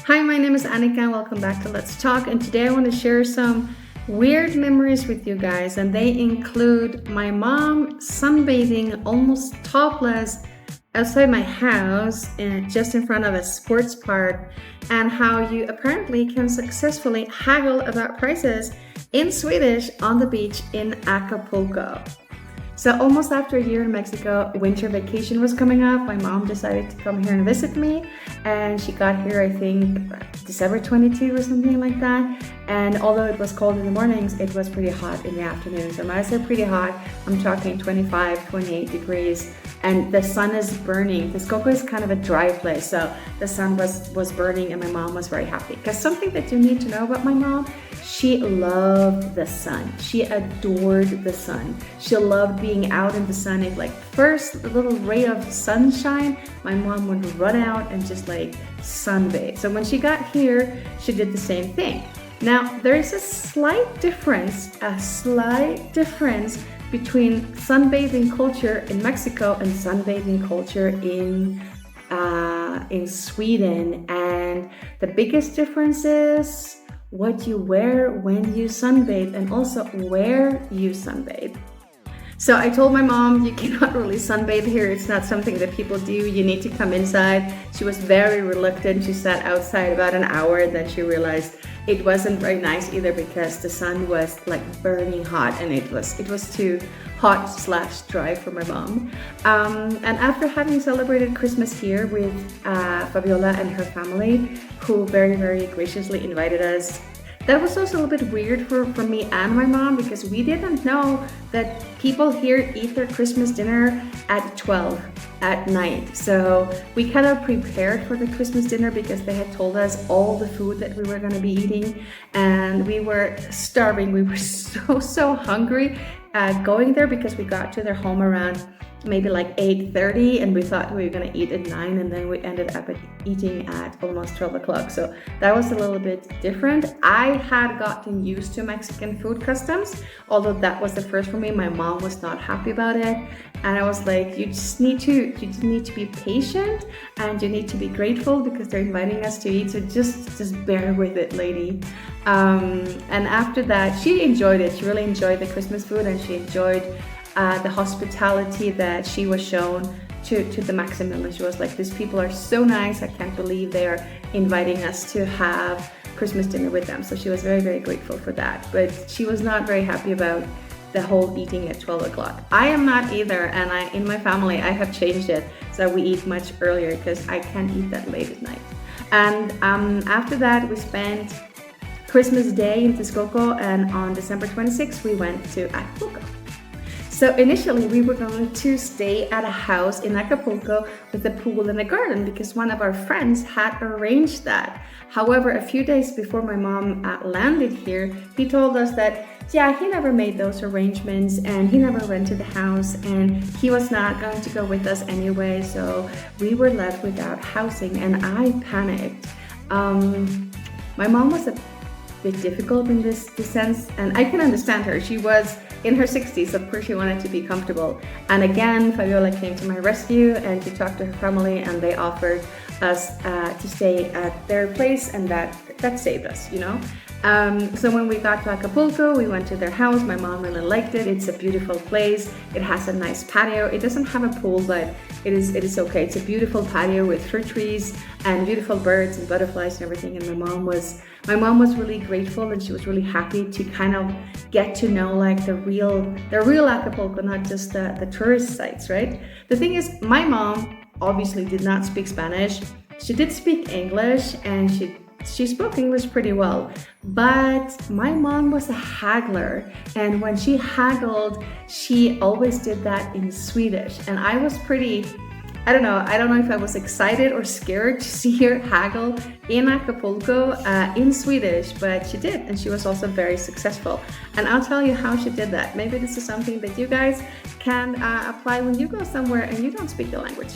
Hi, my name is Annika and welcome back to Let's Talk. And today I want to share some weird memories with you guys, and they include my mom sunbathing almost topless outside my house and just in front of a sports park, and how you apparently can successfully haggle about prices in Swedish on the beach in Acapulco. So almost after a year in Mexico, winter vacation was coming up. My mom decided to come here and visit me, and she got here, I think, December 22 or something like that. And although it was cold in the mornings, it was pretty hot in the afternoons. And when I say pretty hot, I'm talking 25, 28 degrees, and the sun is burning. Texcoco is kind of a dry place, so the sun was burning, and my mom was very happy. Because something that you need to know about my mom, she loved the sun. She adored the sun. She loved being out in the sun. If like first little ray of sunshine, my mom would run out and just like sunbathe. So when she got here, she did the same thing. Now there is a slight difference between sunbathing culture in Mexico and sunbathing culture in Sweden, and the biggest difference is what you wear when you sunbathe and also where you sunbathe. So I told my mom, you cannot really sunbathe here. It's not something that people do. You need to come inside. She was very reluctant. She sat outside about an hour, and then she realized it wasn't very nice either because the sun was like burning hot, and it was too hot/dry for my mom. And after having celebrated Christmas here with Fabiola and her family, who very, very graciously invited us, that was also a little bit weird for me and my mom, because we didn't know that people here eat their Christmas dinner at 12 at night. So we kind of prepared for the Christmas dinner because they had told us all the food that we were going to be eating, and we were starving. We were so hungry going there, because we got to their home around maybe like 8:30, and we thought we were going to eat at 9, and then we ended up eating at almost 12 o'clock. So that was a little bit different. I had gotten used to Mexican food customs, although that was the first for me. My mom was not happy about it, and I was like, you just need to be patient, and you need to be grateful because they're inviting us to eat, so just bear with it, lady. And after that, she enjoyed it. She really enjoyed the Christmas food, and she enjoyed the hospitality that she was shown to the Maximilian. She was like, these people are so nice. I can't believe they are inviting us to have Christmas dinner with them. So she was very, very grateful for that. But she was not very happy about the whole eating at 12 o'clock. I am not either. And in my family, I have changed it so we eat much earlier, because I can't eat that late at night. And after that, we spent Christmas Day in Texcoco, and on December 26th, we went to Acapulco. So initially we were going to stay at a house in Acapulco with a pool and a garden, because one of our friends had arranged that. However, a few days before my mom landed here, he told us that, yeah, he never made those arrangements and he never rented the house, and he was not going to go with us anyway. So we were left without housing, and I panicked. My mom was a bit difficult in this sense, and I can understand her. She was in her 60s, of course she wanted to be comfortable. And again, Fabiola came to my rescue, and she talked to her family, and they offered us to stay at their place, and that saved us, you know. So when we got to Acapulco, we went to their house. My mom really liked it. It's a beautiful place. It has a nice patio. It doesn't have a pool, but it is okay. It's a beautiful patio with fruit trees and beautiful birds and butterflies and everything. And my mom was really grateful, and she was really happy to kind of get to know like the real Acapulco, not just the tourist sites, right? The thing is, my mom obviously did not speak Spanish. She did speak English, and she spoke English pretty well, but my mom was a haggler, and when she haggled, she always did that in Swedish, and I was pretty, I don't know if I was excited or scared to see her haggle in Acapulco in Swedish, but she did, and she was also very successful. And I'll tell you how she did that. Maybe this is something that you guys can apply when you go somewhere and you don't speak the language.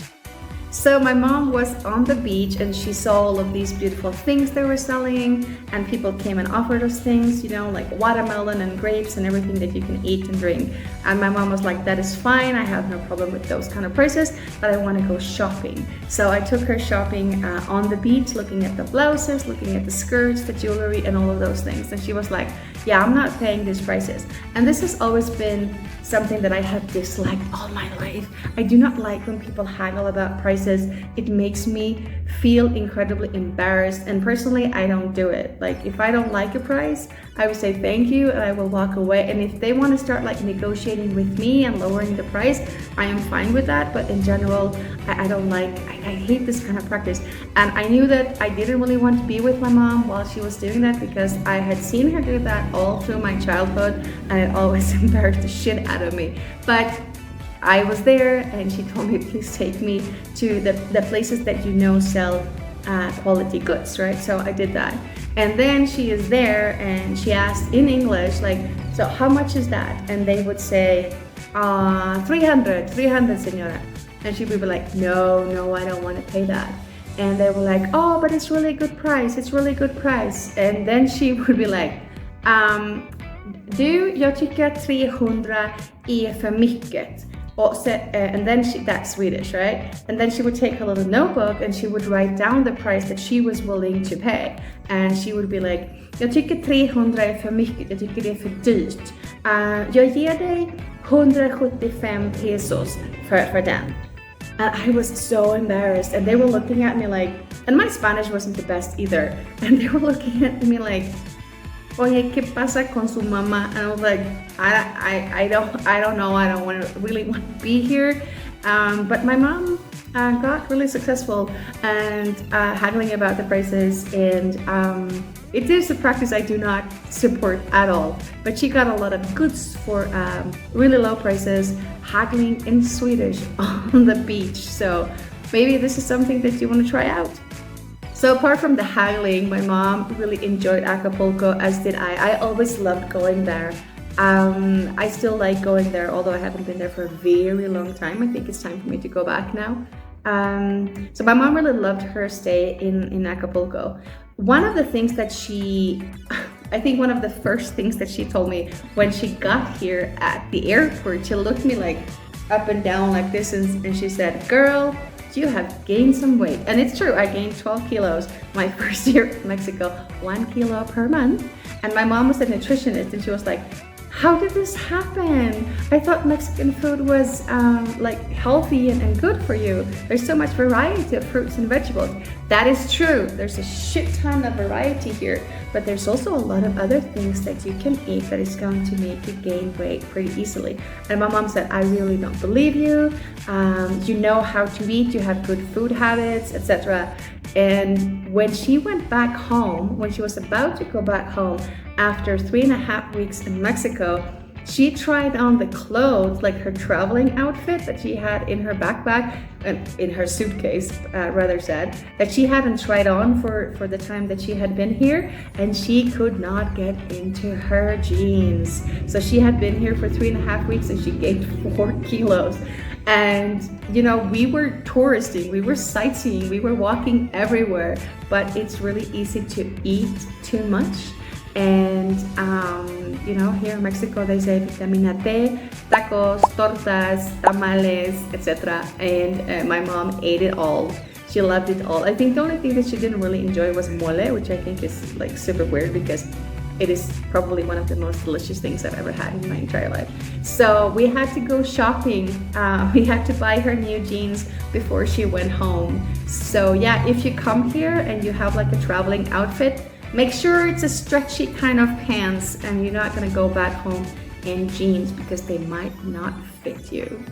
So my mom was on the beach and she saw all of these beautiful things they were selling, and people came and offered us things, like watermelon and grapes and everything that you can eat and drink. And my mom was like, that is fine, I have no problem with those kind of prices, but I want to go shopping. So I took her shopping on the beach, looking at the blouses, looking at the skirts, the jewelry, and all of those things. And she was like, yeah, I'm not paying these prices. And this has always been something that I have disliked all my life. I do not like when people haggle about prices. It makes me feel incredibly embarrassed, and personally I don't do it. Like, if I don't like a price, I would say thank you and I will walk away. And if they want to start like negotiating with me and lowering the price, I am fine with that. But in general, I don't like, I hate this kind of practice. And I knew that I didn't really want to be with my mom while she was doing that, because I had seen her do that all through my childhood and it always embarrassed the shit out of me. But I was there and she told me, please take me to the places that sell quality goods, right? So I did that. And then she is there and she asked in English, like, so how much is that? And they would say, 300 señora. And she would be like, no, I don't want to pay that. And they were like, oh, but it's really good price. And then she would be like, jag tycker 300 är för mycket. And then that's Swedish, right? And then she would take her little notebook and she would write down the price that she was willing to pay. And she would be like, jag tycker 300 är för mycket, jag tycker det är för dyrt. Jag ger dig 175 pesos för den. And I was so embarrassed, and they were looking at me like, and my Spanish wasn't the best either, and they were looking at me like, oye, ¿qué pasa con su mamá? And I was like, I don't know, I don't really want to be here. But my mom got really successful and haggling about the prices, and it is a practice I do not support at all. But she got a lot of goods for really low prices, haggling in Swedish on the beach. So maybe this is something that you want to try out. So apart from the haggling, my mom really enjoyed Acapulco, as did I. I always loved going there. I still like going there, although I haven't been there for a very long time. I think it's time for me to go back now. So my mom really loved her stay in Acapulco. One of the things that I think one of the first things that she told me when she got here at the airport, she looked me like up and down like this, and she said, girl, you have gained some weight. And it's true, I gained 12 kilos my first year in Mexico, 1 kilo per month. And my mom was a nutritionist, and she was like, how did this happen? I thought Mexican food was like healthy and good for you. There's so much variety of fruits and vegetables. That is true. There's a shit ton of variety here, but there's also a lot of other things that you can eat that is going to make you gain weight pretty easily. And my mom said, I really don't believe you. You know how to eat, you have good food habits, etc. And when she went back home, when she was about to go back home after 3.5 weeks in Mexico, she tried on the clothes, like her traveling outfit that she had in her backpack, in her suitcase, rather said, that she hadn't tried on for the time that she had been here, and she could not get into her jeans. So she had been here for 3.5 weeks and she gained 4 kilos. And we were touristing, we were sightseeing, we were walking everywhere, but it's really easy to eat too much. And here in Mexico they say vitamina T, tacos, tortas, tamales, etc. And my mom ate it all. She loved it all. I think the only thing that she didn't really enjoy was mole, which I think is like super weird because it is probably one of the most delicious things I've ever had in my entire life. So we had to go shopping. We had to buy her new jeans before she went home. So yeah, if you come here and you have like a traveling outfit, make sure it's a stretchy kind of pants and you're not gonna go back home in jeans because they might not fit you.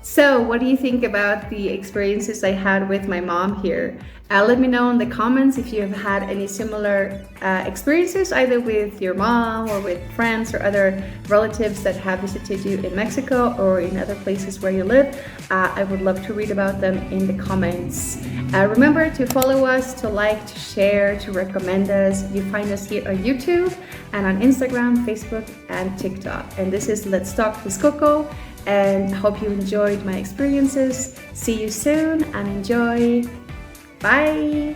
So what do you think about the experiences I had with my mom here? Let me know in the comments if you have had any similar experiences, either with your mom or with friends or other relatives that have visited you in Mexico or in other places where you live. I would love to read about them in the comments. Remember to follow us, to like, to share, to recommend us. You find us here on YouTube and on Instagram, Facebook, and TikTok. And this is Let's Talk with Coco. And I hope you enjoyed my experiences. See you soon and enjoy. Bye.